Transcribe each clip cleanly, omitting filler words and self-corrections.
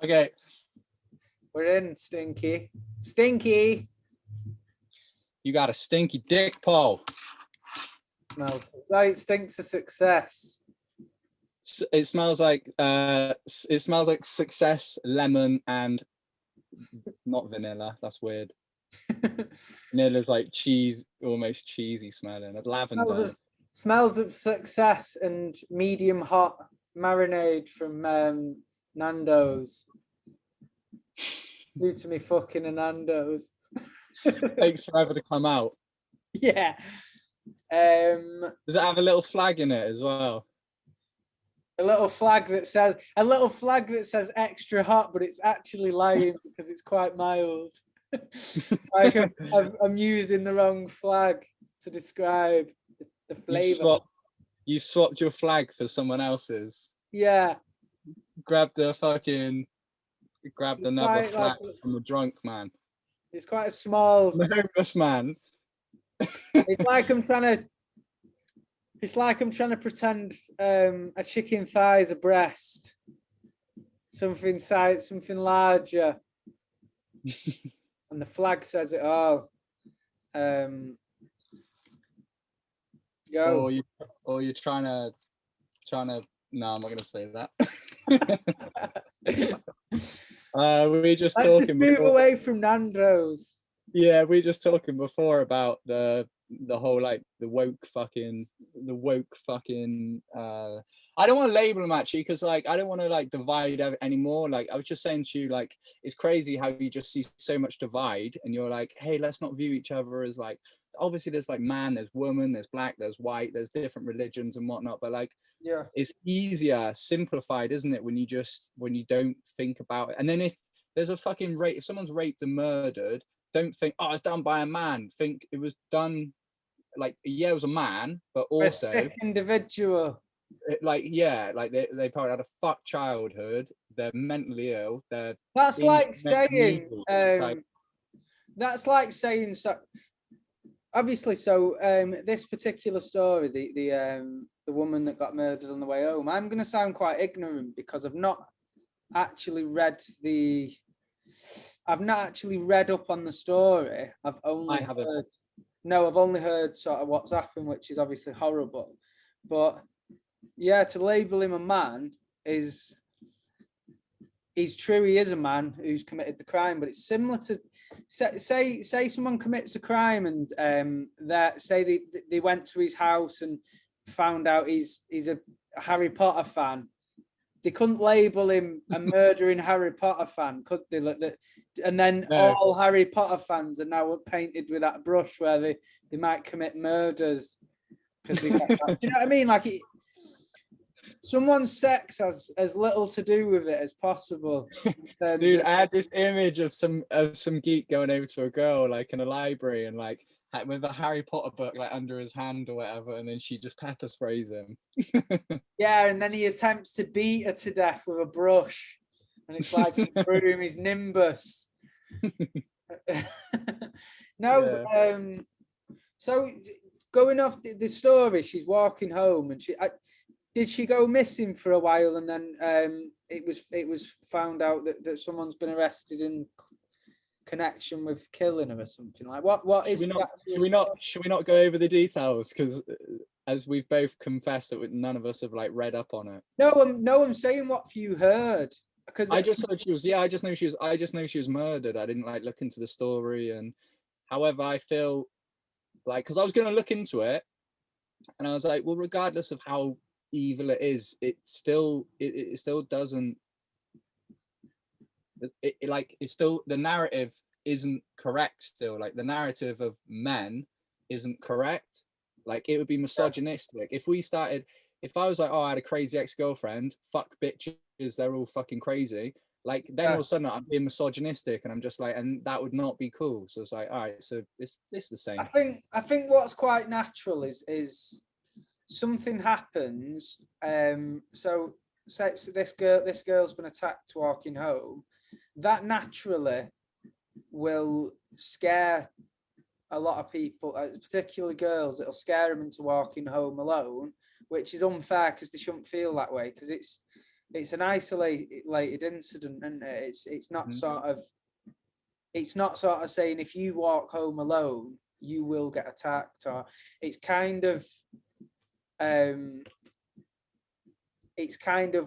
Okay. We're in, Stinky. Stinky. You got a stinky dick, Paul. It stinks of success. It smells like success, lemon, and not vanilla. That's weird. Vanilla's like cheese, almost cheesy smelling. Lavender. Smells of success and medium hot marinade from Nando's. Due to me fucking a Nando's. Takes forever to come out. Yeah. Does it have a little flag in it as well? A little flag that says extra hot, but it's actually lying because it's quite mild. Like I'm using the wrong flag to describe the flavor. You swapped your flag for someone else's. Yeah. Grabbed another flag from a drunk man. It's quite a small. The homeless man. It's like I'm trying to pretend a chicken thigh is a breast. Something larger. And the flag says it all. Go. Or you're trying to. No, I'm not going to say that. We just Let's talking. Just move away from Nando's. Yeah, we just talking before about the whole like the woke fucking. I don't want to label them actually because like I don't want to like divide anymore. Like I was just saying to you, like it's crazy how you just see so much divide, and you're like, hey, let's not view each other as like. Obviously, there's like man, there's woman, there's black, there's white, there's different religions and whatnot. But like, yeah, it's easier, simplified, isn't it? When you don't think about it. And then if there's a fucking rape, if someone's raped and murdered, don't think, oh, it's done by a man. Think it was done, like, yeah, it was a man, but also a sick individual. They probably had a fucked childhood. They're mentally ill. That's like saying. That's like saying so. Obviously, so this particular story, the woman that got murdered on the way home, I'm going to sound quite ignorant because I've not actually read up on the story. I've only heard sort of what's happened, which is obviously horrible. But yeah, to label him a man he's true. He is a man who's committed the crime, but it's similar to. Say someone commits a crime and they went to his house and found out he's a Harry Potter fan. They couldn't label him a murdering Harry Potter fan, could they? And then all Harry Potter fans are now painted with that brush where they might commit murders because they got that. Do you know what I mean? Like someone's sex has as little to do with it as possible. Dude, I had this image of some geek going over to a girl like in a library and like with a Harry Potter book like under his hand or whatever, and then she just pepper sprays him. Yeah, and then he attempts to beat her to death with a brush, and it's like he's through his nimbus. So going off the story, she's walking home and did she go missing for a while, and then it was found out that someone's been arrested in connection with killing her or something? Like what is? Should we not go over the details because as we've both confessed that none of us have like read up on it. No, I'm saying what you heard because I just heard she was. Yeah, I just know she was murdered. I didn't like look into the story, and however, I feel like because I was going to look into it, and I was like, well, regardless of how evil it is, it still doesn't the narrative isn't correct still. Like the narrative of men isn't correct. Like it would be misogynistic if I was like, oh, I had a crazy ex-girlfriend, fuck bitches, they're all fucking crazy, like then all of a sudden I'm being misogynistic and I'm just like, and that would not be cool. So it's like, all right, so it's the same. I think what's quite natural is something happens. So say this girl's been attacked walking home. That naturally will scare a lot of people, particularly girls. It'll scare them into walking home alone, which is unfair because they shouldn't feel that way. Because it's an isolated incident, and it's not sort of saying if you walk home alone you will get attacked, or it's kind of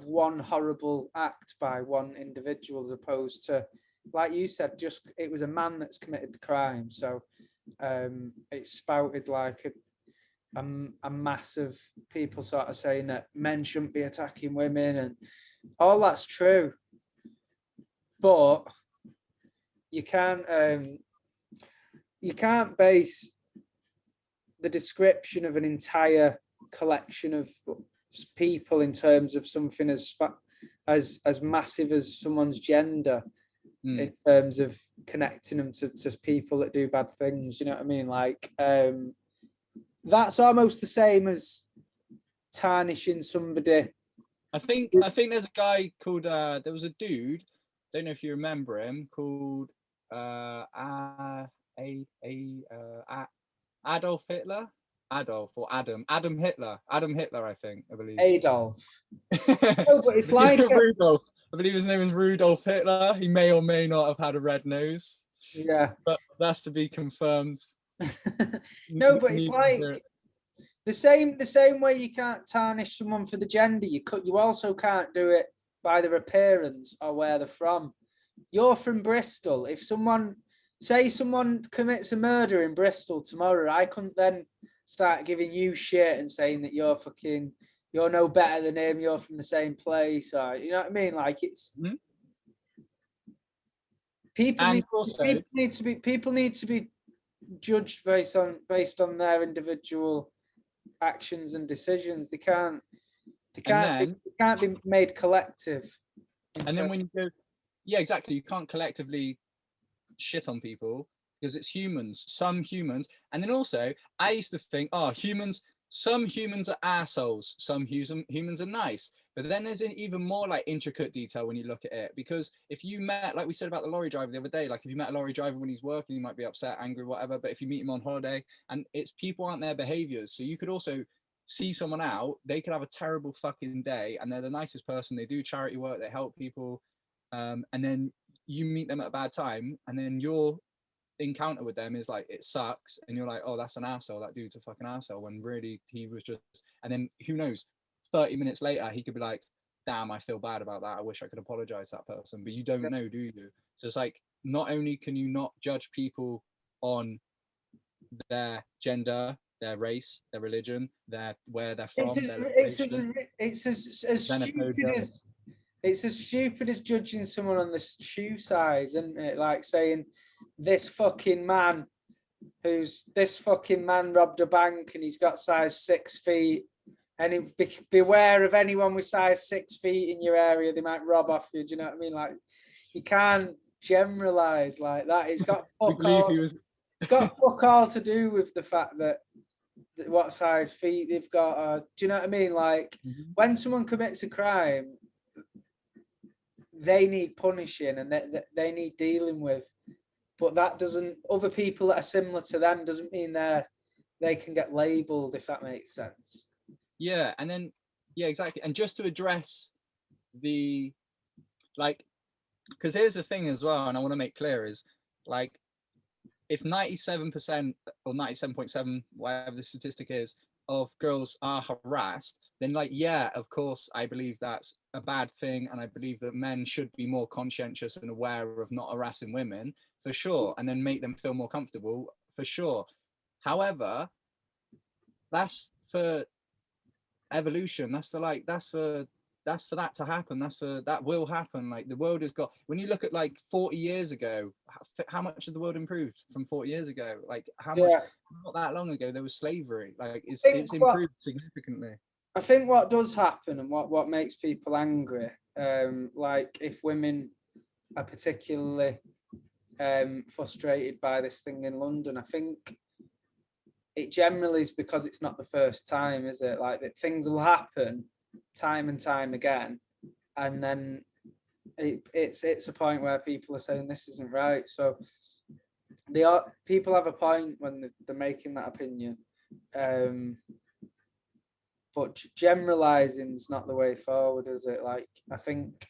one horrible act by one individual, as opposed to, like you said, just it was a man that's committed the crime. So it's spouted like a massive people sort of saying that men shouldn't be attacking women, and all that's true, but you can't base the description of an entire collection of people in terms of something as massive as someone's gender, in terms of connecting them to people that do bad things. You know what I mean? Like that's almost the same as tarnishing somebody. I think there's a guy called there was a dude, don't know if you remember him, called Adolf Hitler. Adolf or Adam Hitler, I think, I believe. Adolf. No, but it's like Rudolf. I believe his name is Rudolf Hitler. He may or may not have had a red nose. Yeah, but that's to be confirmed. No, but it's like the same way you can't tarnish someone for the gender. You also can't do it by their appearance or where they're from. You're from Bristol. If someone commits a murder in Bristol tomorrow, I couldn't then start giving you shit and saying that you're no better than him, you're from the same place, or you know what I mean? Like it's people need to be judged based on their individual actions and decisions. They can't be made collective. And then when you go, yeah, exactly, you can't collectively shit on people because it's humans, some humans. And then also I used to think, some humans are assholes, some humans are nice. But then there's an even more like intricate detail when you look at it, because if you met, like we said about the lorry driver the other day, like if you met a lorry driver when he's working, you might be upset, angry, whatever. But if you meet him on holiday, and it's people aren't their behaviors, so you could also see someone out, they could have a terrible fucking day and they're the nicest person, they do charity work, they help people, and then you meet them at a bad time, and then your encounter with them is like, it sucks, and you're like, oh, that's an asshole, that dude's a fucking asshole, when really he was just, and then who knows, 30 minutes later he could be like, damn, I feel bad about that, I wish I could apologize to that person. But you don't know, do you? So it's like, not only can you not judge people on their gender, their race, their religion, where they're from, it's as stupid as judging someone on the shoe size, isn't it? Like saying this fucking man robbed a bank and he's got size 6 feet, and beware of anyone with size 6 feet in your area, they might rob off you. Do you know what I mean? Like, you can't generalize like that. It's got fuck all to do with the fact that what size feet they've got. Do you know what I mean? Like, when someone commits a crime, they need punishing and they need dealing with. But that doesn't, other people that are similar to them doesn't mean they can get labelled, if that makes sense. Yeah, and then, yeah, exactly. And just to address the, like, because here's the thing as well, and I want to make clear is, like, if 97% or 97.7, whatever the statistic is, of girls are harassed, then like, yeah, of course, I believe that's a bad thing. And I believe that men should be more conscientious and aware of not harassing women, for sure. And then make them feel more comfortable, for sure. However, that's for evolution. That's for that to happen. That will happen. Like, the world has got, when you look at like 40 years ago, how much has the world improved from 40 years ago? Like, how much, not that long ago, there was slavery. Like, it's improved significantly. I think what does happen and what makes people angry, like if women are particularly frustrated by this thing in London, I think it generally is because it's not the first time, is it? Like, that things will happen time and time again, and then it's a point where people are saying this isn't right. So people have a point when they're making that opinion. but generalizing is not the way forward, is it? Like, I think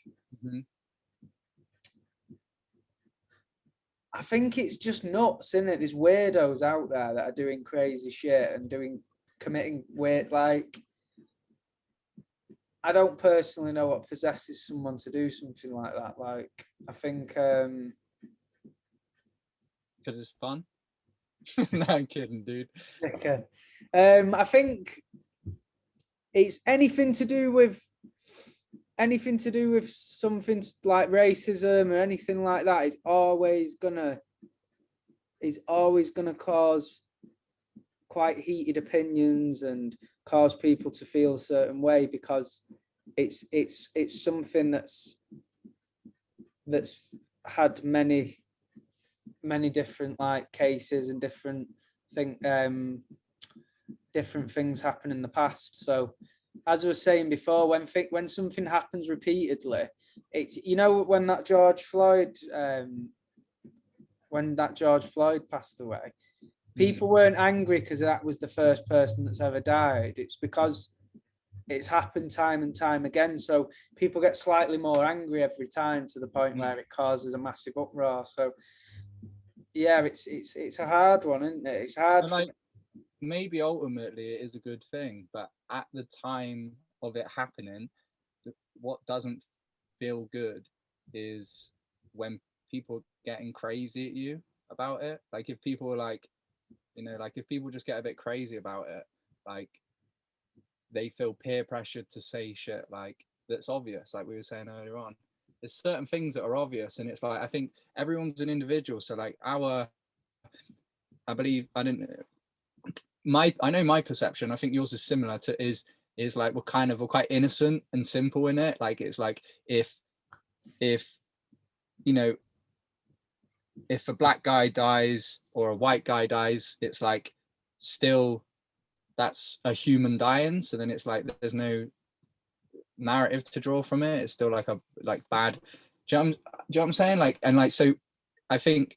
it's just nuts, isn't it? There's weirdos out there that are doing crazy shit and committing weird, like, I don't personally know what possesses someone to do something like that. Like, I think because it's fun. No, I'm kidding, dude. okay. I think it's anything to do with something like racism or anything like that is always gonna cause quite heated opinions and cause people to feel a certain way, because it's something that's had many different like cases and different things happen in the past. So as I was saying before, when something happens repeatedly, it's, you know, when that George Floyd passed away, people weren't angry because that was the first person that's ever died. It's because it's happened time and time again. So people get slightly more angry every time, to the point where it causes a massive uproar. So yeah, it's a hard one, isn't it? It's hard. And like, maybe ultimately it is a good thing, but at the time of it happening, what doesn't feel good is when people getting crazy at you about it. Like, if people are like, you know, like if people just get a bit crazy about it, like they feel peer pressured to say shit like that's obvious, like we were saying earlier on. There's certain things that are obvious, and it's like, I think everyone's an individual. So like I believe, I know my perception, I think yours is similar to is like we're quite innocent and simple in it. Like, it's like, if you know, if a black guy dies or a white guy dies, it's like, still, that's a human dying. So then it's like there's no narrative to draw from it. It's still like a bad. Do you know what I'm saying? Like, and like, so I think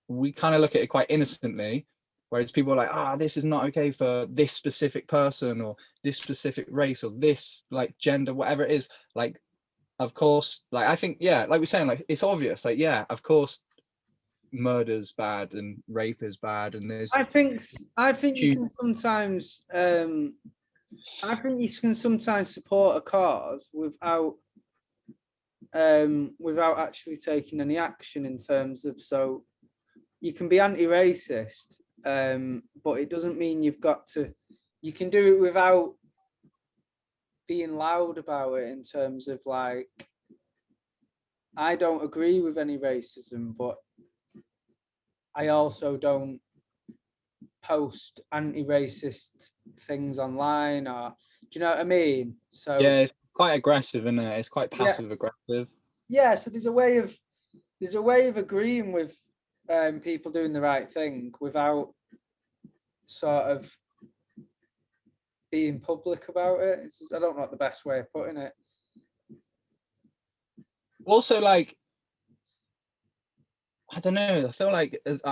we kind of look at it quite innocently, whereas people are like, this is not okay for this specific person or this specific race or this like gender, whatever it is. Like, of course, like, I think, yeah, like we're saying, like, it's obvious. Like, yeah, of course, murder's bad and rape is bad, and there's. I think you can sometimes. I think you can sometimes support a cause without actually taking any action in terms of, so you can be anti-racist, but it doesn't mean you've got to. You can do it without being loud about it, in terms of like, I don't agree with any racism, but I also don't post anti-racist things online, or do you know what I mean? So Yeah, it's quite aggressive, isn't it? It's quite passive aggressive. Yeah, so there's a way of agreeing with people doing the right thing without sort of being public about it. I don't know what the best way of putting it. Also, like, I don't know, I feel like, as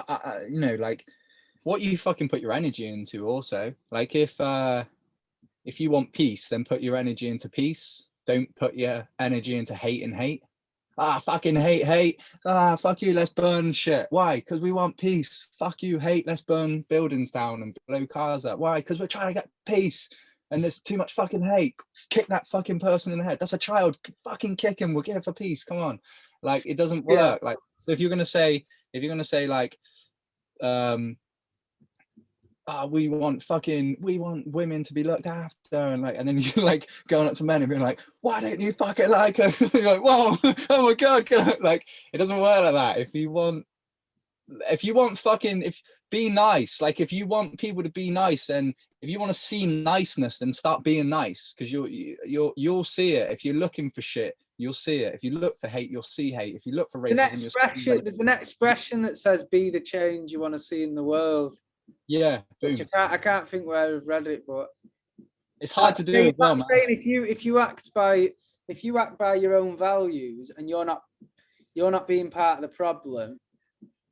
you know, like, what you fucking put your energy into also. Like, if you want peace, then put your energy into peace. Don't put your energy into hate and hate. Fucking hate. Fuck you, let's burn shit. Why? Because we want peace. Fuck you, hate, let's burn buildings down and blow cars up. Why? Because we're trying to get peace. And there's too much fucking hate. Just kick that fucking person in the head. That's a child. Fucking kick him. We're here for peace. Come on. Like, it doesn't work. Like, so if you're gonna say like, we want women to be looked after, and like, and then you like going up to men and being like, why don't you fucking like her? You're like, whoa, oh my god, like, it doesn't work like that. If you want be nice. Like, if you want people to be nice, then if you want to see niceness, then start being nice, because you'll see it. If you're looking for shit, you'll see it. If you look for hate, you'll see hate. If you look for racism, there's an expression that says, "Be the change you want to see in the world." Yeah, boom. Which I can't think where I've read it, but it's hard to do as well, man. Saying if you act by your own values, and you're not being part of the problem,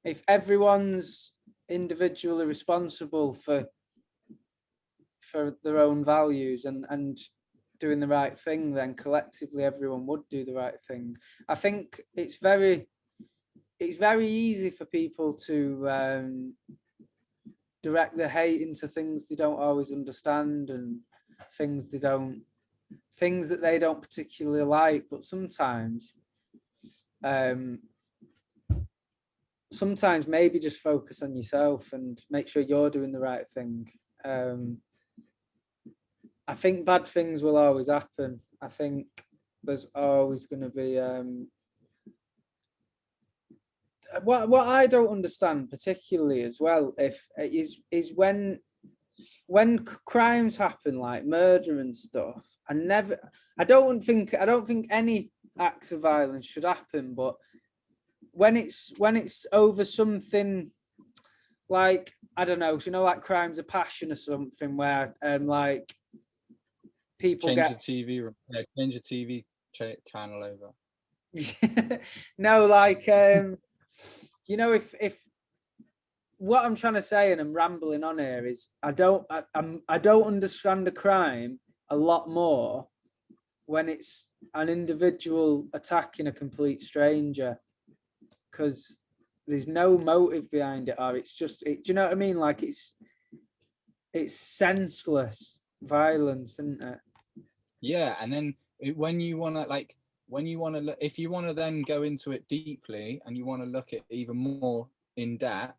if everyone's individually responsible for for their own values and doing the right thing, then collectively everyone would do the right thing. I think it's very easy for people to direct their hate into things they don't always understand and things that they don't particularly like. But sometimes maybe just focus on yourself and make sure you're doing the right thing. I think bad things will always happen. I think there's always going to be what I don't understand particularly as well is when crimes happen like murder and stuff. I don't think any acts of violence should happen, but when it's over something like, I don't know, like crimes of passion or something, where like people change get the TV channel over. No, like if what I'm trying to say, and I'm rambling on here, is I don't understand a crime a lot more when it's an individual attacking a complete stranger, because there's no motive behind it, or it's just do you know what I mean? Like it's senseless violence, isn't it? Yeah, and then when you want to look, if you want to then go into it deeply and you want to look at even more in depth,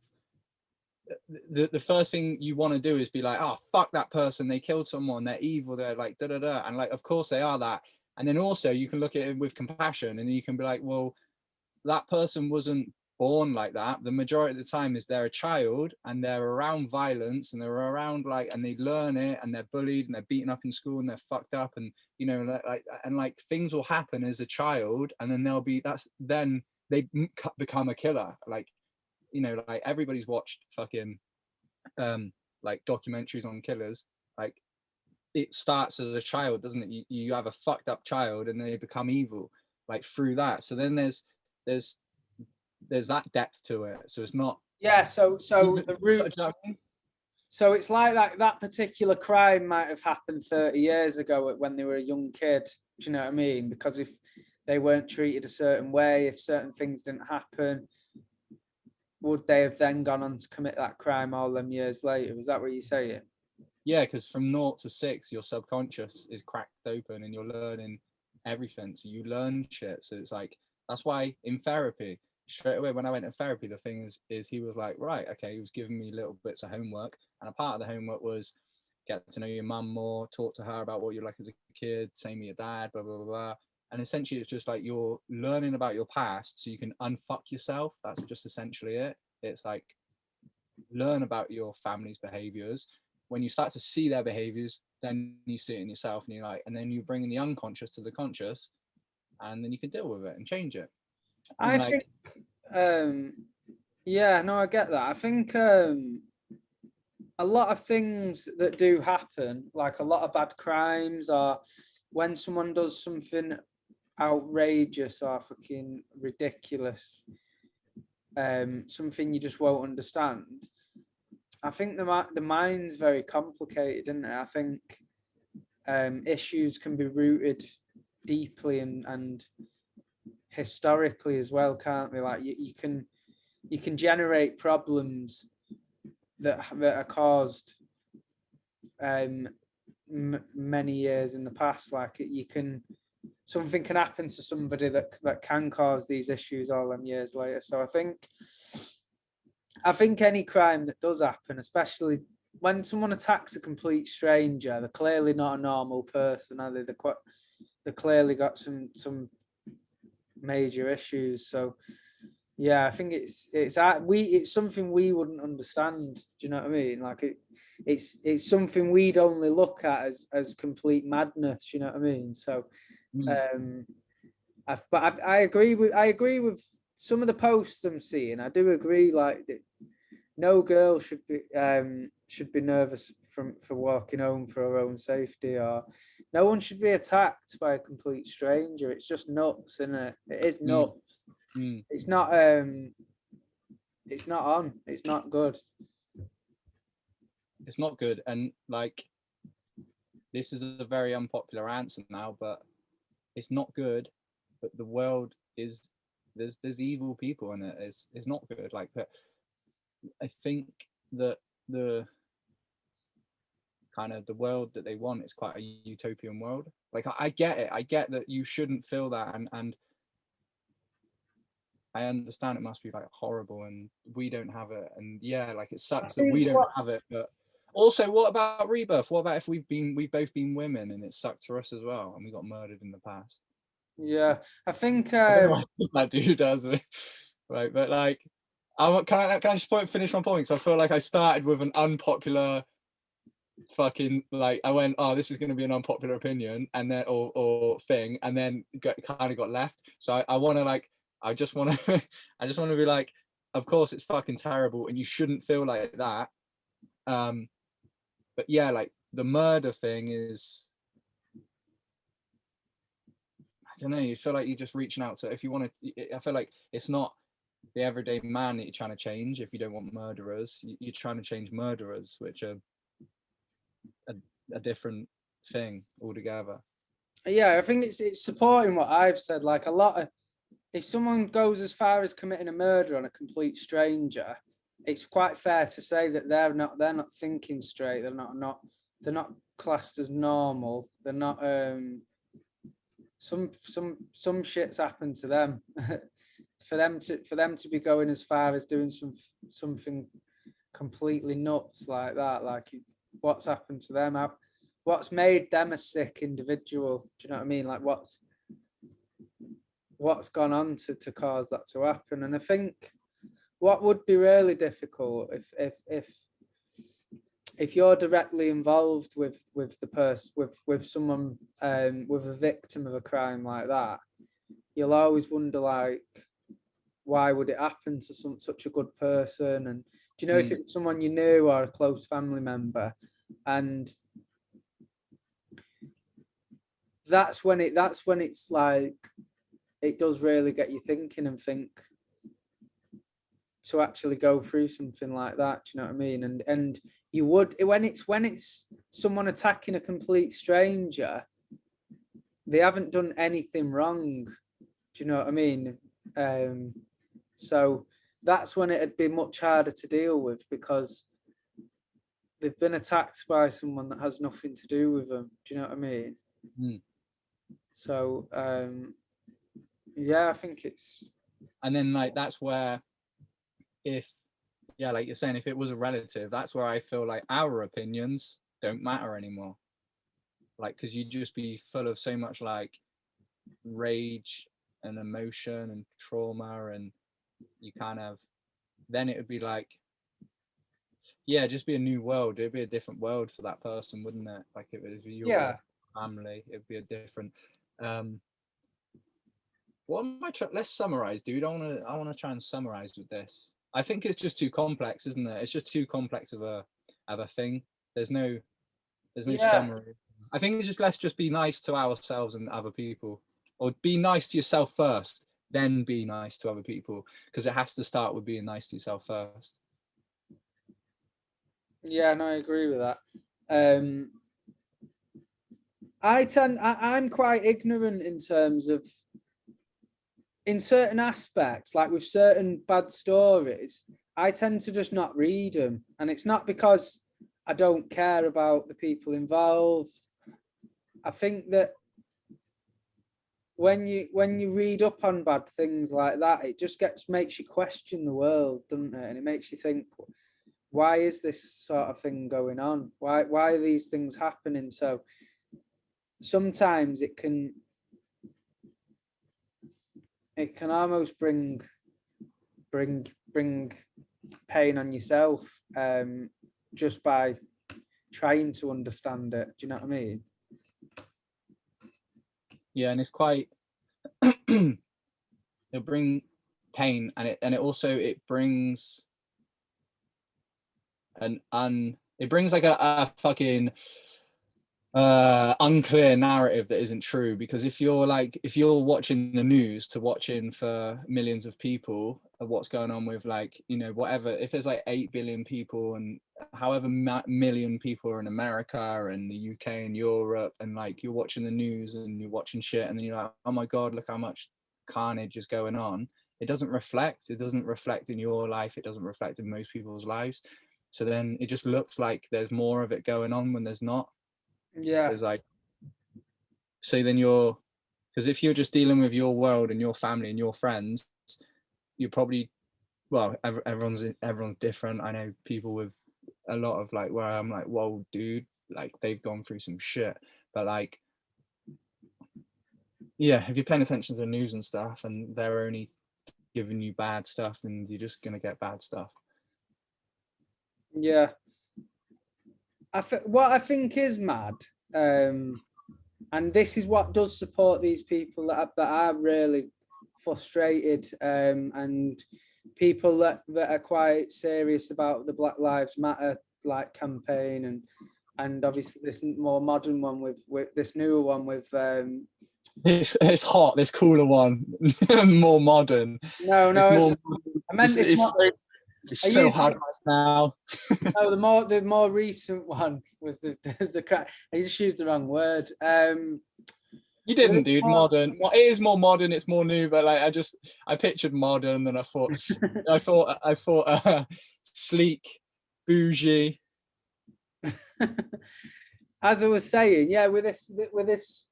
the first thing you want to do is be like, oh, fuck that person, they killed someone, they're evil, they're like da da da, and like of course they are that. And then also you can look at it with compassion and you can be like, well, that person wasn't born like that. The majority of the time is they're a child and they're around violence and they're around and they learn it and they're bullied and they're beaten up in school and they're fucked up, and like things will happen as a child, and then then they become a killer. Like everybody's watched fucking like documentaries on killers. Like it starts as a child, doesn't it? You have a fucked up child and they become evil like through that. So then there's that depth to it. So it's not so the root, so it's like that particular crime might have happened 30 years ago when they were a young kid. Do you know what I mean? Because if they weren't treated a certain way, if certain things didn't happen, would they have then gone on to commit that crime all them years later? Is that what you're saying? Yeah, because from 0 to 6, your subconscious is cracked open and you're learning everything. So you learn shit. So it's like, that's why in therapy, straight away when I went to therapy, the thing is he was like, right, okay, he was giving me little bits of homework. And a part of the homework was get to know your mum more, talk to her about what you're like as a kid, same with your dad, blah, blah, blah, blah. And essentially it's just like you're learning about your past so you can unfuck yourself. That's just essentially it. It's like learn about your family's behaviors. When you start to see their behaviors, then you see it in yourself, and you're like, and then you bring in the unconscious to the conscious, and then you can deal with it and change it. And I think yeah, no, I get that. I think a lot of things that do happen, like a lot of bad crimes, or when someone does something outrageous or fucking ridiculous, something you just won't understand. I think the mind's very complicated, isn't it? I think issues can be rooted deeply and historically as well, can't they? Like you can generate problems that are caused many years in the past. Like something can happen to somebody that can cause these issues all them years later. So I think any crime that does happen, especially when someone attacks a complete stranger, they're clearly not a normal person, are they? They clearly got some major issues. So yeah, I think it's something we wouldn't understand. Do you know what I mean? Like it's something we'd only look at as complete madness. You know what I mean? So I agree with some of the posts I'm seeing. I do agree, like that no girl should be nervous for walking home for her own safety, or no one should be attacked by a complete stranger. It's just nuts, isn't it? It is nuts. It's not on. It's not good. It's not good. And like this is a very unpopular answer now, but it's not good. But the world is there's evil people in it. It's not good. Like, but I think that the kind of the world that they want is quite a utopian world. Like, I get it. I get that you shouldn't feel that, and I understand it must be like horrible, and we don't have it, and yeah, like it sucks that we don't have it. But also, what about rebirth? What about if we've both been women and it sucked for us as well, and we got murdered in the past? Yeah, I think I don't know what that dude does, right? But like, can I just finish my point? Because I feel like I started with an unpopular fucking, like, I went, oh, this is going to be an unpopular opinion, and then or thing, and then kind of got left. So I want to like, I just want to I just want to be like, of course it's fucking terrible and you shouldn't feel like that. But yeah, like the murder thing is, I don't know, you feel like you're just reaching out to, if you want to, I feel like it's not the everyday man that you're trying to change. If you don't want murderers, you're trying to change murderers, which are a different thing altogether. Yeah, I think it's supporting what I've said. Like a lot of, if someone goes as far as committing a murder on a complete stranger, it's quite fair to say that they're not thinking straight. They're not classed as normal. They're not some shit's happened to them. For them to be going as far as doing something completely nuts like that, like what's happened to them, what's made them a sick individual? Do you know what I mean? Like what's gone on to cause that to happen? And I think what would be really difficult if you're directly involved with the person, with someone, with a victim of a crime like that, you'll always wonder, like, why would it happen to such a good person? And do you know if it's someone you knew or a close family member? And that's when it's like, it does really get you thinking and think to actually go through something like that. Do you know what I mean? And you would, when it's someone attacking a complete stranger, they haven't done anything wrong. Do you know what I mean? So that's when it'd be much harder to deal with, because they've been attacked by someone that has nothing to do with them. Do you know what I mean? So yeah, I think it's, and then like that's where, if like you're saying, if it was a relative, that's where I feel like our opinions don't matter anymore. Like, because you'd just be full of so much like rage and emotion and trauma, and you kind of, then it would be like, yeah, just be a new world. It'd be a different world for that person, wouldn't it? Like, if it was your family, it'd be a different. What am I trying? Let's summarize, dude. I want to try and summarize with this. I think it's just too complex, isn't it? It's just too complex of a thing. There's no summary. I think it's just, let's just be nice to ourselves and other people, or be nice to yourself first, then be nice to other people, because it has to start with being nice to yourself first. Yeah, no, I agree with that. I'm quite ignorant in terms of, in certain aspects, like with certain bad stories, I tend to just not read them. And it's not because I don't care about the people involved. I think that when you read up on bad things like that, it just makes you question the world, doesn't it? And it makes you think, why is this sort of thing going on? Why are these things happening? So sometimes it can almost bring pain on yourself, just by trying to understand it. Do you know what I mean? Yeah, and it's quite it'll bring pain, and it also brings it brings like a fucking unclear narrative that isn't true, because if you're watching the news to watching for millions of people of what's going on with, like, you know, whatever, if there's like 8 billion people and however million people are in America and the UK and Europe, and like you're watching the news and you're watching shit and then you're like, oh my god, look how much carnage is going on. It doesn't reflect in your life, it doesn't reflect in most people's lives. So then it just looks like there's more of it going on when there's not. Yeah. There's like, so then because if you're just dealing with your world and your family and your friends, you're probably, well, everyone's different. I know people with a lot of like, where I'm like, whoa, dude, like they've gone through some shit. But like, yeah, if you're paying attention to the news and stuff and they're only giving you bad stuff, and you're just gonna get bad stuff. Yeah. What I think is mad, and this is what does support these people that are really frustrated, and people that are quite serious about the Black Lives Matter like campaign, and obviously this more modern one with this newer one with it's hot, this cooler one. More modern. no It's more, I meant it's so hard right now. No, the more recent one was the crack. I just used the wrong word. You didn't, dude. Modern. It is more modern. It's more new. But like, I pictured modern, and I thought sleek, bougie. As I was saying, yeah, with this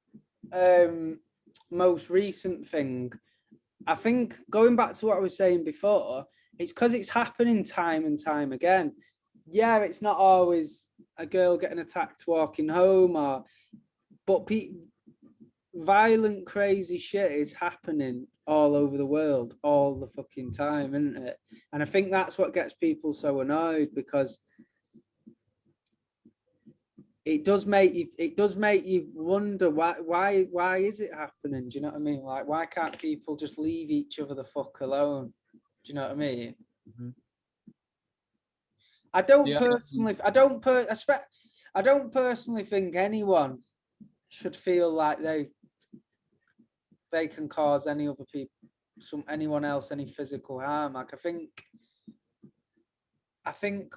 most recent thing, I think going back to what I was saying before, it's because it's happening time and time again. Yeah, it's not always a girl getting attacked walking home, but violent, crazy shit is happening all over the world all the fucking time, isn't it? And I think that's what gets people so annoyed, because it does make you wonder why is it happening? Do you know what I mean? Like, why can't people just leave each other the fuck alone? Do you know what I mean? Mm-hmm. I don't personally think anyone should feel like they can cause any other people, anyone else, any physical harm. Like, I think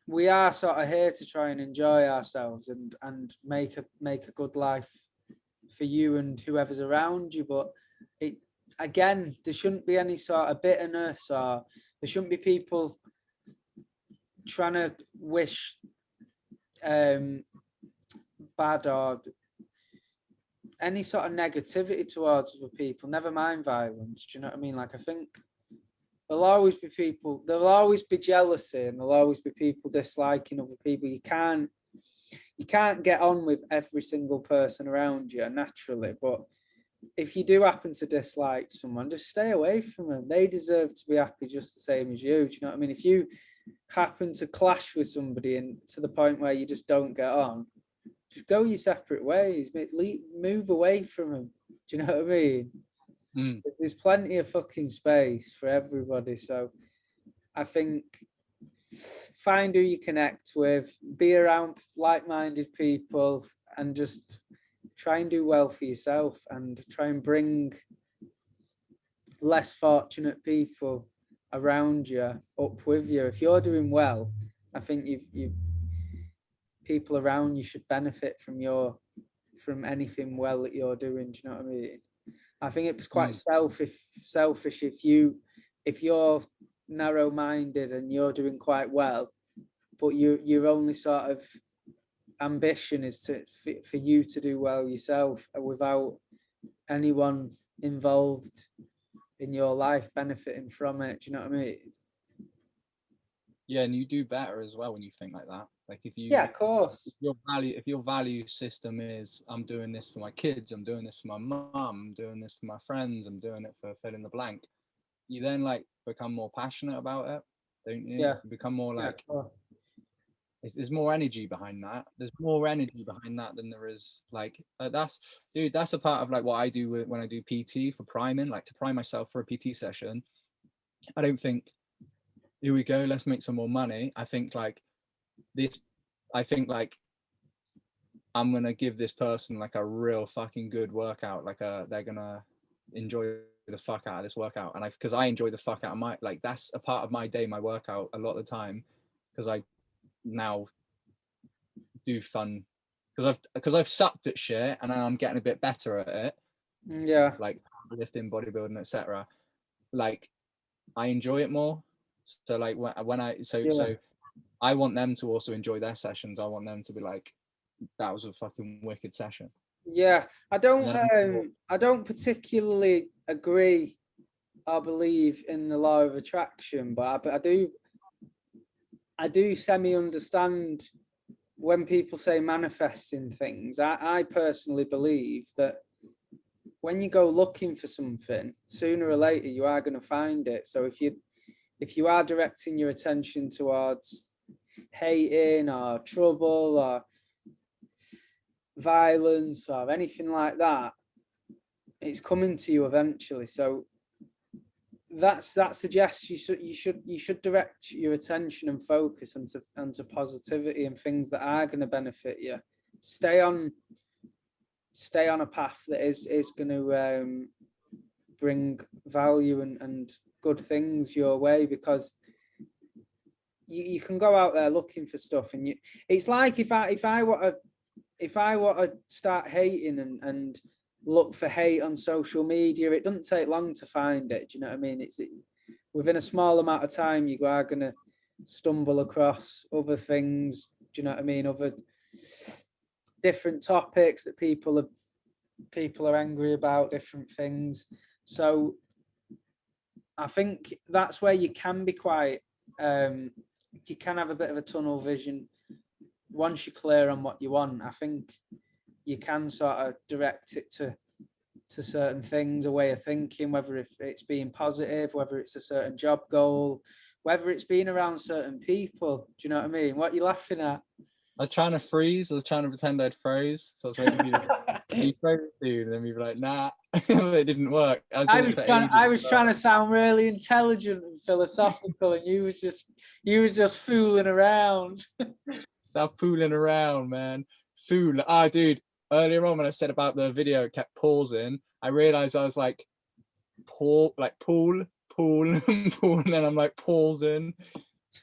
we are sort of here to try and enjoy ourselves and make a good life for you and whoever's around you. But again, there shouldn't be any sort of bitterness, or there shouldn't be people trying to wish bad or any sort of negativity towards other people, never mind violence. Do you know what I mean? Like, I think there'll always be jealousy, and there'll always be people disliking other people. You can't get on with every single person around you naturally, but if you do happen to dislike someone, just stay away from them. They deserve to be happy just the same as you. Do you know what I mean? If you happen to clash with somebody and to the point where you just don't get on, just go your separate ways. Move away from them. Do you know what I mean? Mm. There's plenty of fucking space for everybody. So I think find who you connect with, be around like-minded people, and just try and do well for yourself, and try and bring less fortunate people around you up with you. If you're doing well, I think you people around you should benefit from anything well that you're doing. Do you know what I mean? I think it's quite selfish if you're narrow-minded and you're doing quite well, but your only sort of ambition is for you to do well yourself without anyone involved in your life benefiting from it. Do you know what I mean? Yeah, and you do better as well when you think like that. Like, if you, yeah, of course, if your value system is, I'm doing this for my kids, I'm doing this for my mum, I'm doing this for my friends, I'm doing it for fill in the blank, you then like become more passionate about it, don't you? yeah, You become more like, yeah, there's more energy behind that. There's more energy behind that than there is like, that's a part of like what I do when I do PT for priming, like to prime myself for a PT session. I don't think, here we go, let's make some more money. I think like I'm gonna give this person like a real fucking good workout, like they're gonna enjoy the fuck out of this workout, and because I enjoy the fuck out of my, like, that's a part of my day, my workout a lot of the time, because I now do fun, because I've sucked at shit and I'm getting a bit better at it, Yeah, like lifting, bodybuilding, etc. Like I enjoy it more. So like when I yeah, I want them to also enjoy their sessions. I want them to be like, that was a fucking wicked session. yeah. And then, I don't particularly agree or believe in the law of attraction, but I do semi understand when people say manifesting things. I personally believe that when you go looking for something, sooner or later you are going to find it. So if you are directing your attention towards hating or trouble or violence or anything like that, it's coming to you eventually. So that suggests you should direct your attention and focus onto positivity and things that are going to benefit you. Stay on a path that is going to bring value and good things your way, because you can go out there looking for stuff, and it's like if I want to start hating and look for hate on social media, it doesn't take long to find it. Do you know what I mean? Within a small amount of time, you are going to stumble across other things. Do you know what I mean? Other different topics that people are angry about, different things. So I think that's where you can be quite, you can have a bit of a tunnel vision. Once you're clear on what you want, I think you can sort of direct it to certain things, a way of thinking, whether if it's being positive, whether it's a certain job goal, whether it's being around certain people. Do you know what I mean? What are you laughing at? I was trying to freeze. I was trying to pretend I'd froze. So I was waiting for you to you froze soon, and then you'd be like, nah. It didn't work. I was doing it for ages. I was trying to sound really intelligent and philosophical, and you was just fooling around. Stop fooling around, man. Fool. Ah, dude. Earlier on when I said about the video, it kept pausing. I realized I was like, pool, pool, pool, and then I'm like pausing.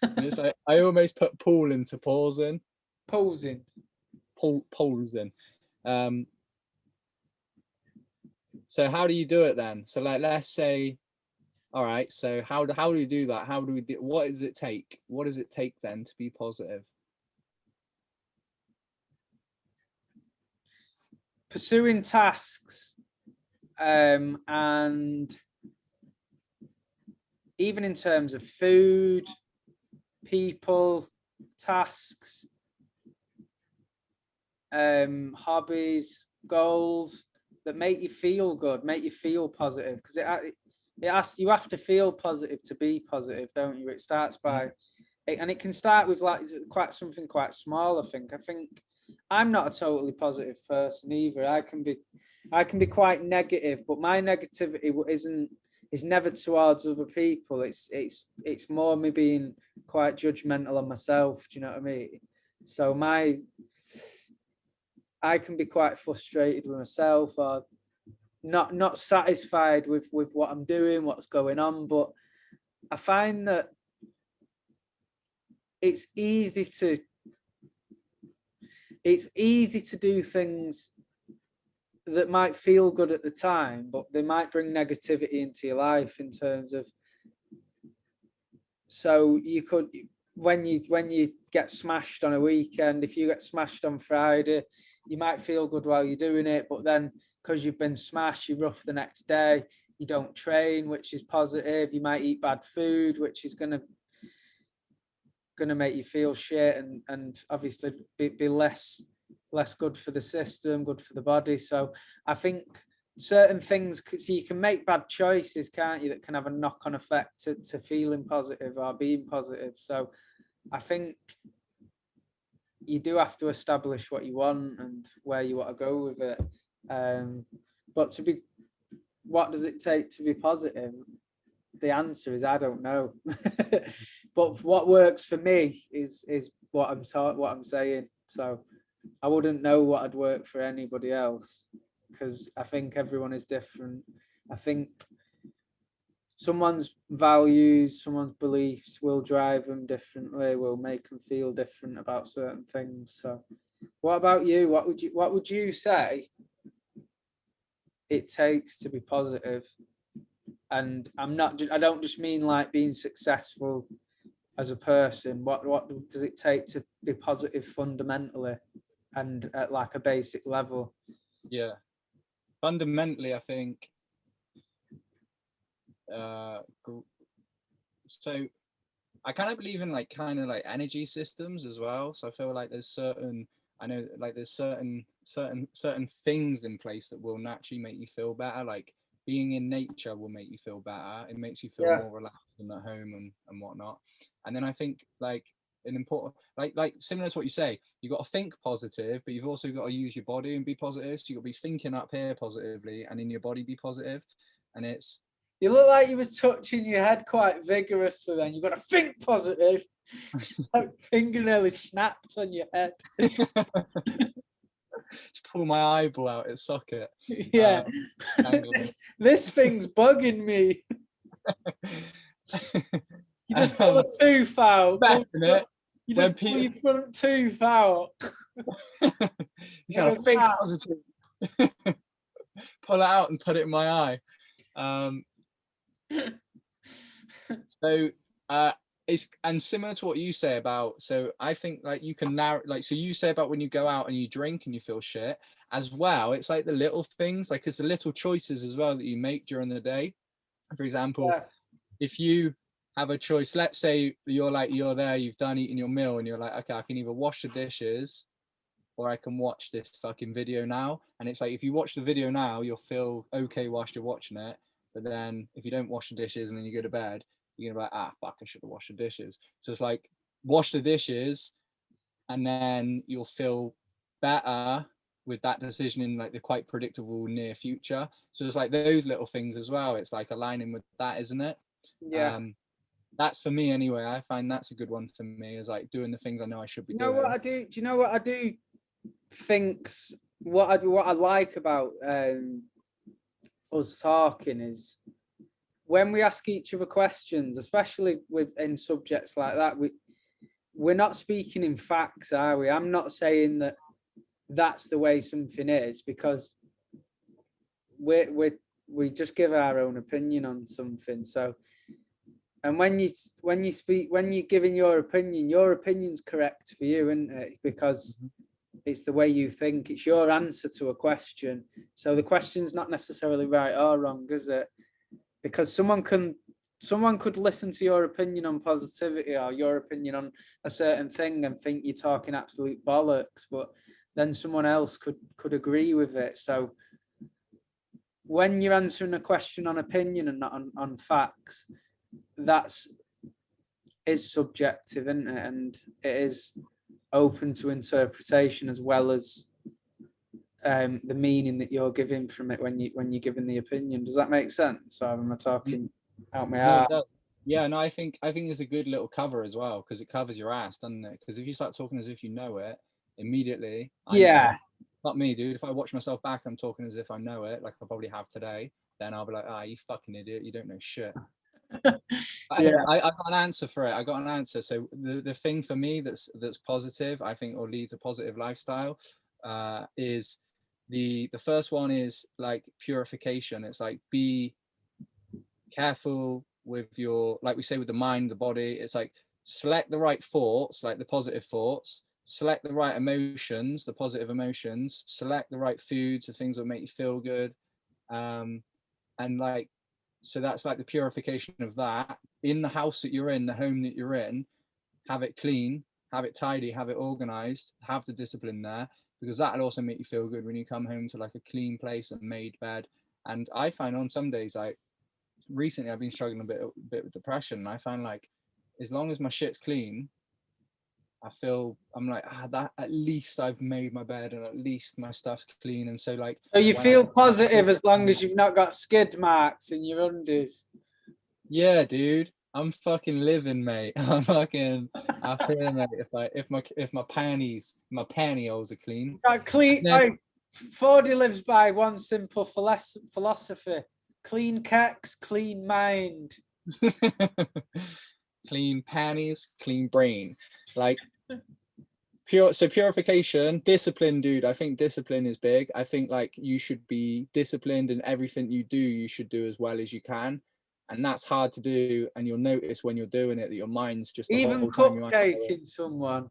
And it's like I almost put pool into pausing. Posing. Pausing. So how do you do it then? So like, let's say, all right. So how do we do that? How do we do? What does it take? What does it take then to be positive? Pursuing tasks, and even in terms of food, people, tasks, hobbies, goals that make you feel good, make you feel positive. Because you have to feel positive to be positive, don't you? It starts by, and it can start with like something quite small. I think I'm not a totally positive person either. I can be quite negative, but my negativity is never towards other people. It's more me being quite judgmental on myself. Do you know what I mean? So I can be quite frustrated with myself, or not satisfied with what I'm doing, what's going on. But I find that it's easy to do things that might feel good at the time, but they might bring negativity into your life in terms of, so you could, when you get smashed on a weekend, if you get smashed on Friday, you might feel good while you're doing it, but then because you've been smashed, you're rough the next day. You don't train, which is positive. You might eat bad food, which is gonna make you feel shit, and obviously be less good for the system, good for the body. So I think certain things, so you can make bad choices, can't you, that can have a knock-on effect to feeling positive or being positive. So I think you do have to establish what you want and where you want to go with it. But what does it take to be positive? The answer is I don't know. But what works for me is what I'm saying. So I wouldn't know what would work for anybody else, because I think everyone is different. I think someone's values, someone's beliefs will drive them differently, will make them feel different about certain things. So what about you? What would you say it takes to be positive? And I don't just mean like being successful as a person. What does it take to be positive fundamentally and at like a basic level? Yeah, fundamentally, I think. So I kind of believe in like kind of like energy systems as well. So I feel like there's certain, I know like there's certain things in place that will naturally make you feel better. Like being in nature will make you feel better. It makes you feel Yeah. more relaxed and at home and whatnot. And then I think like an important, like similar to what you say, you got to think positive, but you've also got to use your body and be positive. So you got to be thinking up here positively and in your body be positive. And it's, You look like you was touching your head quite vigorously then. You've got to think positive. Like fingernail is snapped on your head. just pull my eyeball out its socket. Yeah. This thing's bugging me. You just pull a tooth out. You just pull your front tooth out. You gotta think positive. Pull it out and put it in my eye. So it's, and similar to what you say about, so I think like you can narrow, like, so you say about when you go out and you drink and you feel shit as well. It's like the little things, like it's the little choices as well that you make during the day. For example, if you have a choice, let's say you're there, you've done eating your meal and you're like, okay, I can either wash the dishes or I can watch this fucking video now. And it's like, if you watch the video now, you'll feel okay whilst you're watching it. But then if you don't wash the dishes and then you go to bed, you're gonna be like, fuck, I should have washed the dishes. So it's like, wash the dishes and then you'll feel better with that decision in like the quite predictable near future. So it's like those little things as well. It's like aligning with that, isn't it? Yeah. That's for me anyway. I find that's a good one for me, is like doing the things I know I should be doing. What I do? Do you know what I do? Thinks what I like about us talking is when we ask each other questions, especially in subjects like that, we're not speaking in facts, are we? I'm not saying that that's the way something is, because we just give our own opinion on something. So, and when you speak, when you're giving your opinion's correct for you, isn't it? Because it's the way you think. It's your answer to a question. So the question's not necessarily right or wrong, is it? Because someone could listen to your opinion on positivity or your opinion on a certain thing and think you're talking absolute bollocks, but then someone else could agree with it. So when you're answering a question on opinion and not on facts, is subjective, isn't it? And it is open to interpretation as well as the meaning that you're giving from it when you're giving the opinion. Does that make sense? Or am I talking out my ass? Yeah, no, I think it's a good little cover as well, because it covers your ass, doesn't it? Because if you start talking as if you know it immediately, not me, dude. If I watch myself back, I'm talking as if I know it, like I probably have today. Then I'll be like, you fucking idiot, you don't know shit. I got an answer for it. I got an answer. So the thing for me that's positive, I think, or leads a positive lifestyle, is the first one is like purification. It's like, be careful with your, like we say, with the mind, the body. It's like, select the right thoughts, like the positive thoughts, select the right emotions, the positive emotions, select the right foods, the things that make you feel good. And like, so that's like the purification of that. In the house that you're in, the home that you're in, have it clean, have it tidy, have it organized, have the discipline there, because that'll also make you feel good when you come home to like a clean place and made bed. And I find on some days, like recently I've been struggling a bit with depression, and I find like, as long as my shit's clean, I'm like, that at least I've made my bed and at least my stuff's clean. And so like, so you feel positive as long as you've not got skid marks in your undies. Yeah, dude. I'm fucking living, mate. I'm fucking up here, mate. If my pantyhose are clean. Clean. Then, Fordy lives by one simple philosophy: clean cacks, clean mind. clean panties, clean brain. Like purification, discipline, dude. I think discipline is big. I think like you should be disciplined in everything you do. You should do as well as you can, and that's hard to do. And you'll notice when you're doing it that your mind's just the Even whole time you're cupcaking someone.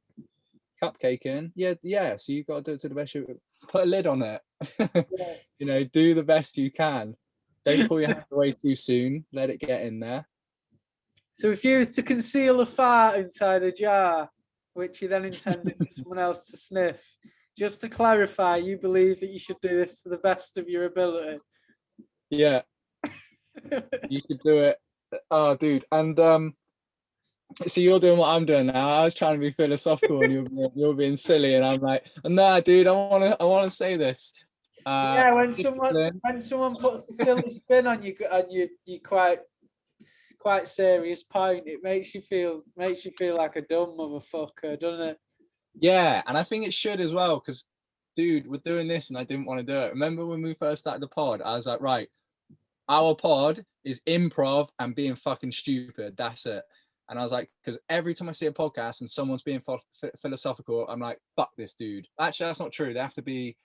cupcaking. Yeah. So you got to do it to the best. Put a lid on it. Yeah. You know, do the best you can. Don't pull your hand away too soon. Let it get in there. So if you was to conceal a fart inside a jar, which you then intended for someone else to sniff, just to clarify, you believe that you should do this to the best of your ability. Yeah, you should do it. Oh, dude, and so you're doing what I'm doing now. I was trying to be philosophical, and you're being silly, and I'm like, nah, dude, I wanna say this. Yeah, when someone puts a silly spin on you quite serious point, it makes you feel like a dumb motherfucker, doesn't it? Yeah, and I think it should as well, because, dude, we're doing this, and I didn't want to do it. Remember when we first started the pod? I was like, right, our pod is improv and being fucking stupid. That's it. And I was like, because every time I see a podcast and someone's being philosophical, I'm like, fuck this dude. Actually, that's not true. They have to be,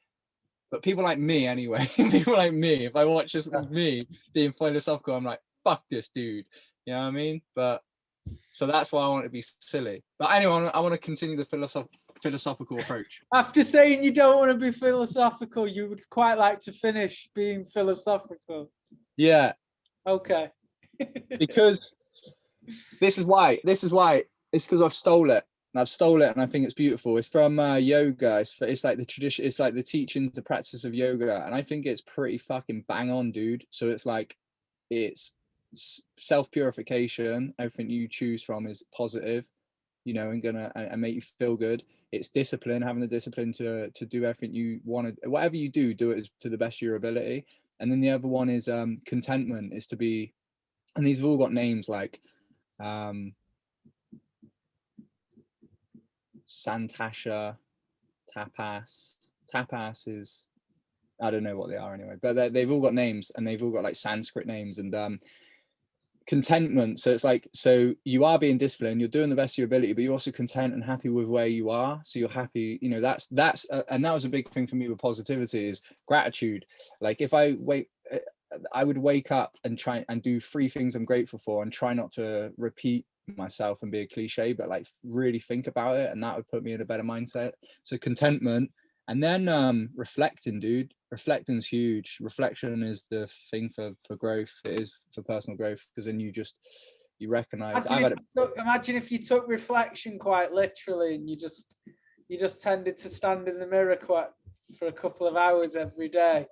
but people like me anyway. People like me. If I watch just me being philosophical, I'm like, fuck this dude. You know what I mean? But so that's why I want to be silly. But anyway, I want to continue the philosophical approach. After saying you don't want to be philosophical, you would quite like to finish being philosophical. Yeah. Okay. Because this is why. It's because I've stole it. And I've stole it, and I think it's beautiful. It's from yoga. It's like the tradition. It's like the teachings, the practice of yoga, and I think it's pretty fucking bang on, dude. So it's like, it's self-purification. Everything you choose from is positive, you know, and make you feel good. It's discipline, having the discipline to do everything you want to. Whatever you do it to the best of your ability. And then the other one is contentment. Is to be, and these have all got names like Santasha, Tapas. Tapas is, I don't know what they are anyway, but they've all got names, and they've all got like Sanskrit names. And contentment, so it's like, so you are being disciplined, you're doing the best of your ability, but you're also content and happy with where you are. So you're happy, you know, that's and that was a big thing for me with positivity, is gratitude. Like if I would wake up and try and do 3 things I'm grateful for, and try not to repeat myself and be a cliche, but like really think about it, and that would put me in a better mindset. So contentment. And then reflecting, dude. Reflecting's huge. Reflection is the thing for growth. It is for personal growth, because then you recognize. Imagine if you took reflection quite literally, and you just tended to stand in the mirror for a couple of hours every day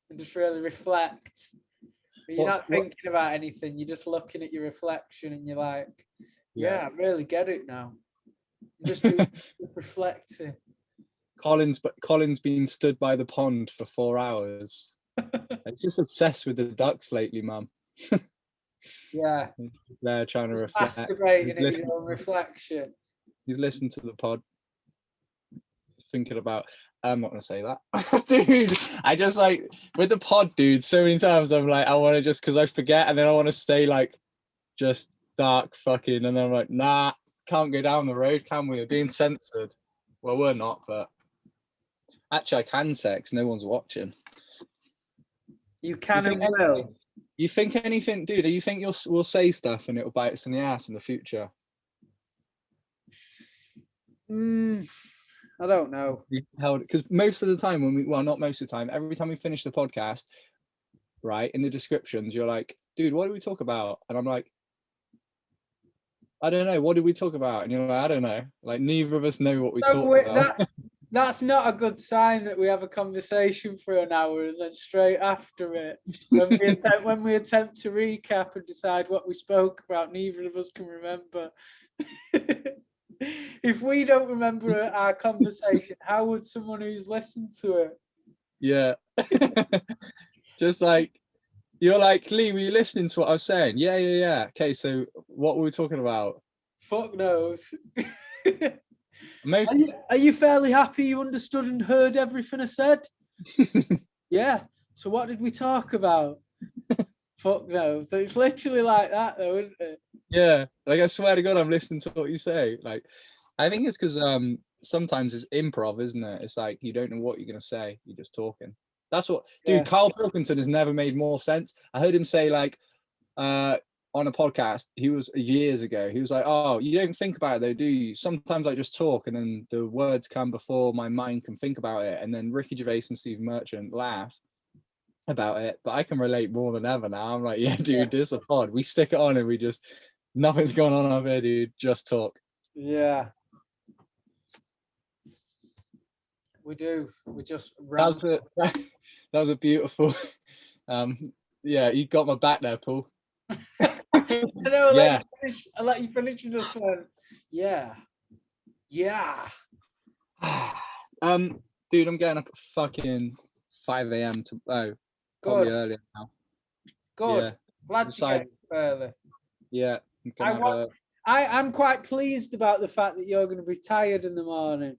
and just really reflect. But you're not thinking about anything. You're just looking at your reflection, and you're like, yeah, I really get it now. Just reflecting. Colin's been stood by the pond for 4 hours. He's just obsessed with the ducks lately, Mum. Yeah. They're trying to reflect. Masturbating at his own reflection. He's listened to the pod. Thinking about, I'm not gonna say that. Dude, I just like with the pod, dude, so many times I'm like, I want to just, because I forget, and then I want to stay like just dark fucking, and then I'm like, nah, can't go down the road, can we? We're being censored. Well, we're not, but actually I can say, because no one's watching. You can and will. You think anything, dude? Do you think we'll say stuff and it'll bite us in the ass in the future? I don't know. Because most of the time not most of the time, every time we finish the podcast, right, in the descriptions, you're like, dude, what do we talk about? And I'm like, I don't know. What did we talk about? And you're like, I don't know. Like, neither of us know what we talked about. That's not a good sign that we have a conversation for an hour, and then straight after it, when we attempt to recap and decide what we spoke about, neither of us can remember. If we don't remember our conversation, how would someone who's listened to it? Yeah. Just like, you're like, Lee, were you listening to what I was saying? Yeah. Okay, so What were we talking about? Fuck knows. Maybe. Are you fairly happy you understood and heard everything I said? Yeah. So what did we talk about? Fuck knows. So it's literally like that, though, isn't it? Yeah, like I swear to God, I'm listening to what you say. Like, I think it's because sometimes it's improv, isn't it? It's like you don't know what you're gonna say, you're just talking. That's what, dude. Yeah. Carl Pilkington has never made more sense. I heard him say like, on a podcast, he was years ago. He was like, "Oh, you don't think about it though, do you? Sometimes I just talk, and then the words come before my mind can think about it." And then Ricky Gervais and Steve Merchant laugh about it, but I can relate more than ever now. I'm like, yeah, dude, this is a pod. We stick it on and we just, nothing's going on over here, dude. Just talk. Yeah. We do. We just That was a beautiful. Yeah, you got my back there, Paul. I let you finish and just went, yeah. Yeah. Dude, I'm getting up at fucking 5 a.m. to probably Good. earlier now. Good. Yeah. Glad to get early. Yeah. I'm quite pleased about the fact that you're going to be tired in the morning.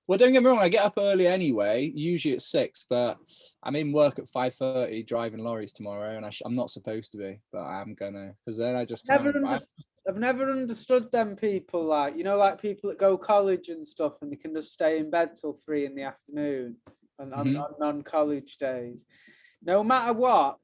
Well, don't get me wrong, I get up early anyway, usually at 6, but I'm in work at 5:30 driving lorries tomorrow, and I'm not supposed to be, but I'm gonna, because then I just I've never understood them people, like, you know, like people that go college and stuff and they can just stay in bed till 3 in the afternoon on non-college days. No matter what,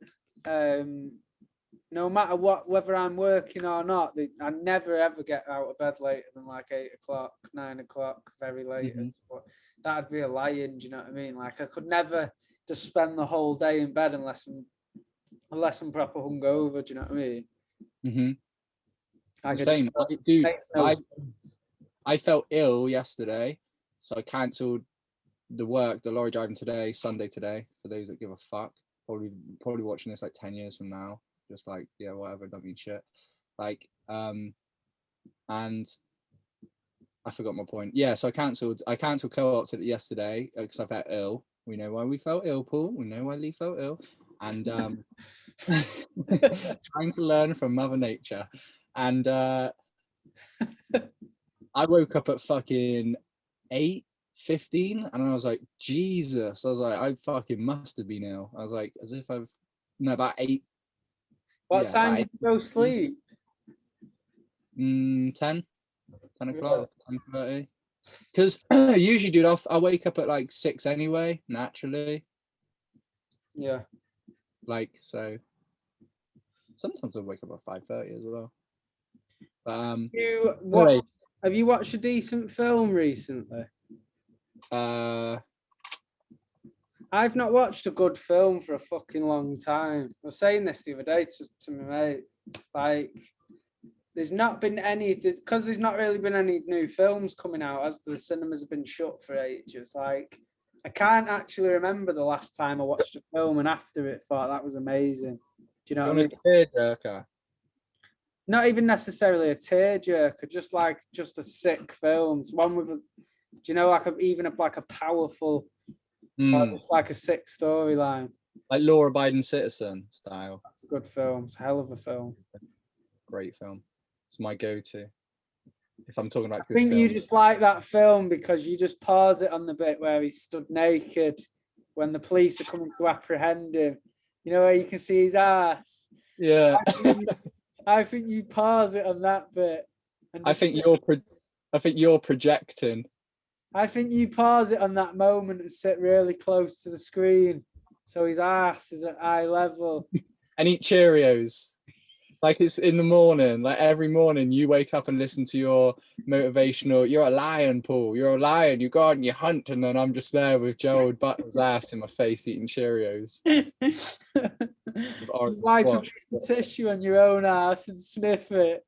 whether I'm working or not, I never ever get out of bed later than like 8 o'clock, 9 o'clock, very late. But that'd be a lying, do you know what I mean? Like I could never just spend the whole day in bed unless I'm proper hungover, do you know what I mean? Same, dude. I felt ill yesterday, so I cancelled the lorry driving today, Sunday today, for those that give a fuck. Probably watching this like 10 years from now. Just like, yeah, whatever, don't mean shit. Like, and I forgot my point. Yeah, so I cancelled co-op yesterday because I felt ill. We know why we felt ill, Paul. We know why Lee felt ill. And trying to learn from Mother Nature. And I woke up at fucking 8:15 and I was like, Jesus. I was like, I fucking must have been ill. I was like, as if about 8. What time did you go sleep? 10 o'clock, 10:30. Because usually, dude, I wake up at like 6 anyway, naturally. Yeah. Like, so sometimes I wake up at 5:30 as well. But, have you watched a decent film recently? I've not watched a good film for a fucking long time. I was saying this the other day to my mate. Like, there's not been any, because there's not really been any new films coming out as the cinemas have been shut for ages. Like, I can't actually remember the last time I watched a film and after it thought that was amazing. Do you know what I mean? Not even necessarily a tearjerker, just a sick film. One with do you know, like a powerful, it's like a sick storyline. Like law-abiding citizen style. It's a good film. It's a hell of a film. Great film. It's my go-to. If I'm talking about I think you just like that film because you just pause it on the bit where he's stood naked when the police are coming to apprehend him. You know, where you can see his ass. Yeah. I think you pause it on that bit. I think you're projecting. I think you pause it on that moment and sit really close to the screen, so his ass is at eye level. And eat Cheerios. Like it's in the morning, like every morning you wake up and listen to your motivational, you're a lion, Paul, you're a lion, you go out and you hunt, and then I'm just there with Gerald Butler's ass in my face eating Cheerios. You wipe a piece of tissue on your own ass and sniff it.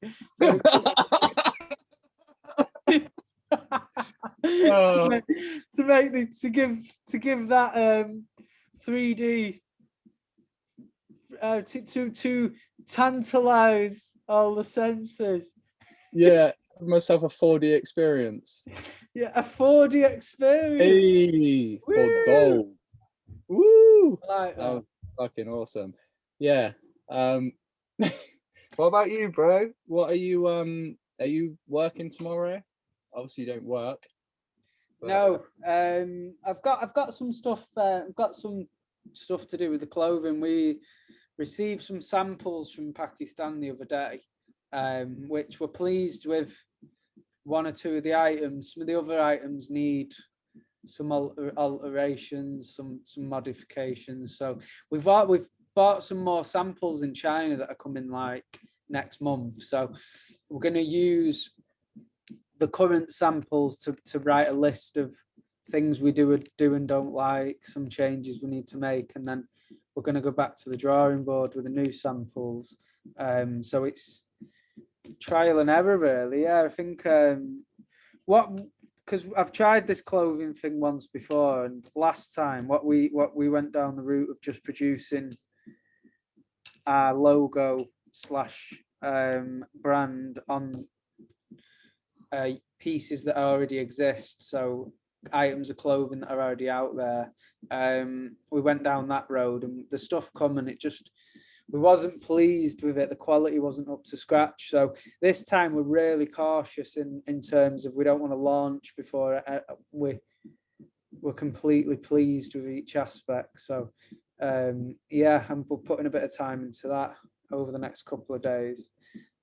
To give that 3D to tantalize all the senses. Yeah, give myself a 4D experience. Yeah, a 4D experience. Hey, for gold. Woo! I like that. Fucking awesome. Yeah. What What about you, bro? What are you working tomorrow? Obviously you don't work. But No, I've got some stuff. I've got some stuff to do with the clothing. We received some samples from Pakistan the other day, which we're pleased with. One or two of the items. Some of the other items need some alterations, some modifications. So we've bought some more samples in China that are coming like next month. So we're going to use the current samples to write a list of things we do and don't like, some changes we need to make, and then we're going to go back to the drawing board with the new samples. So it's trial and error, really. Yeah, I think because I've tried this clothing thing once before, and last time what we went down the route of just producing our logo slash brand on pieces that already exist, so items of clothing that are already out there. We went down that road, and the stuff coming, we wasn't pleased with it. The quality wasn't up to scratch. So this time we're really cautious in terms of we don't want to launch before we're completely pleased with each aspect. So yeah, we're putting a bit of time into that over the next couple of days.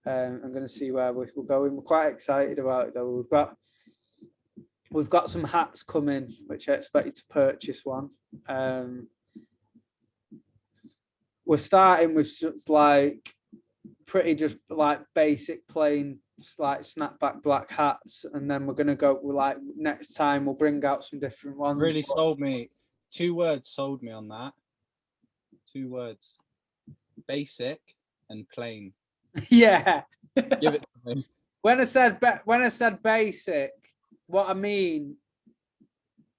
I'm going to see where we're going. We're quite excited about it though. We've got some hats coming, which I expect you to purchase one. We're starting with just like pretty just like basic plain like snapback black hats, and then we're gonna go like next time we'll bring out some different ones. really sold me. 2 words sold me on that. 2 words. Basic and plain. Yeah. Give it to me. When I said basic, what I mean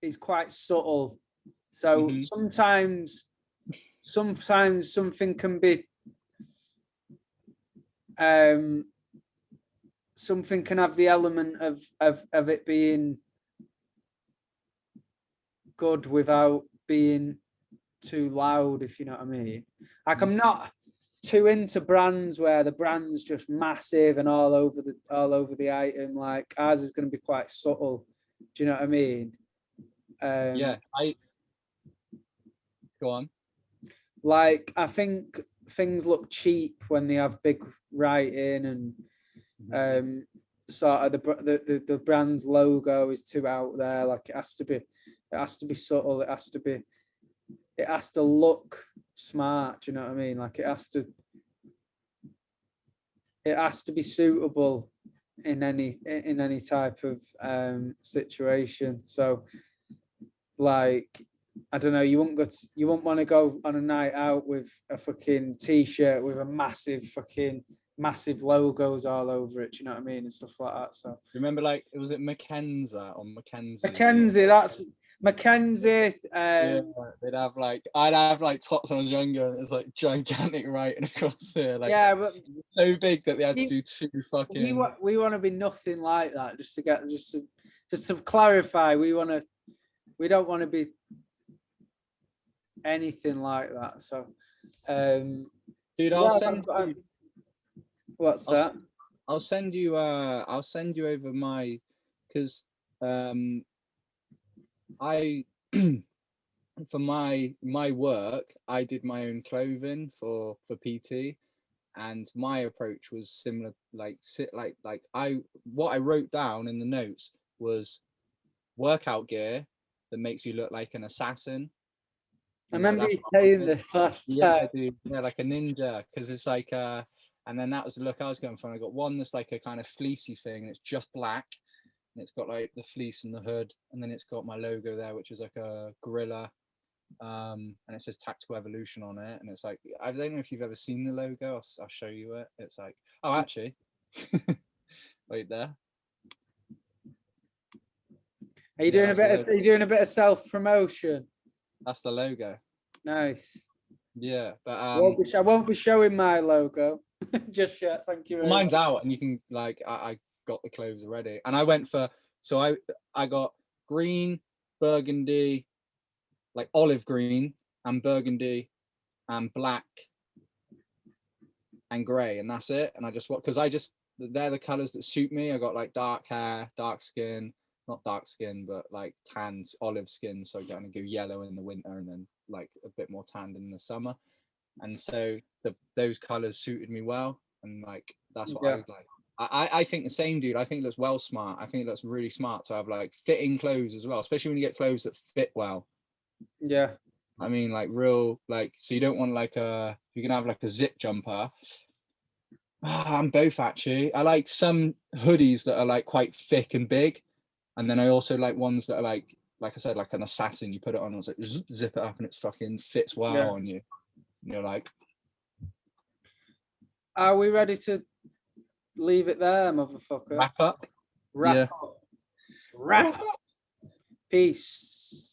is quite subtle. So sometimes something can be something can have the element of it being good without being too loud, if you know what I mean. Like I'm not too into brands where the brand's just massive and all over the item. Like ours is going to be quite subtle. Do you know what I mean? Yeah, go on. Like I think things look cheap when they have big writing and sort of the brand's logo is too out there. Like it has to be subtle. It has to look smart. Do you know what I mean? Like it has to be suitable in any type of situation. So like I don't know, you wouldn't want to go on a night out with a fucking t-shirt with a massive logos all over it, do you know what I mean, and stuff like that. So remember, like, was it Mackenzie or Mackenzie? That's Mackenzie. Yeah, they'd have like I'd have like tops when I was younger, and it's like gigantic writing across here, like yeah, but so big that they had to do 2 fucking. we want to be nothing like that. Just to clarify, we don't want to be anything like that. So, Dude, I'll send you. What's that? I'll send you over my, because I for my work I did my own clothing for PT, and my approach was similar. Like what I wrote down in the notes was workout gear that makes you look like an assassin. I remember you saying this last time. Dude, yeah, like a ninja, because it's like and then that was the look I was going for. I got one that's like a kind of fleecy thing, it's just black, and it's got like the fleece and the hood, and then it's got my logo there, which is like a gorilla, and it says Tactical Evolution on it, and it's like, I don't know if you've ever seen the logo. I'll show you it. It's like, oh, actually, wait there. Are you doing a bit of self promotion? That's the logo. Nice. Yeah, but I won't be showing my logo just yet. Thank you. Mine's out, and you can like I got the clothes already, and I went for, so I got green, burgundy, like olive green and burgundy and black and grey, and that's it. And I just because they're the colors that suit me. I got like dark hair, dark skin, not dark skin, but like tanned olive skin. So I'm gonna go yellow in the winter and then like a bit more tanned in the summer. And so those colors suited me well, and like that's what I would like. I think the same, dude. I think it looks well smart. I think it looks really smart to have like fitting clothes as well, especially when you get clothes that fit well. Yeah. I mean, like real, like, so you don't want like you can have like a zip jumper. I'm both actually. I like some hoodies that are like quite thick and big, and then I also like ones that are like I said, like an assassin. You put it on, and it's like zip it up, and it fucking fits well on you. And you're like, are we ready to leave it there, motherfucker? wrap up. Wrap up. Peace.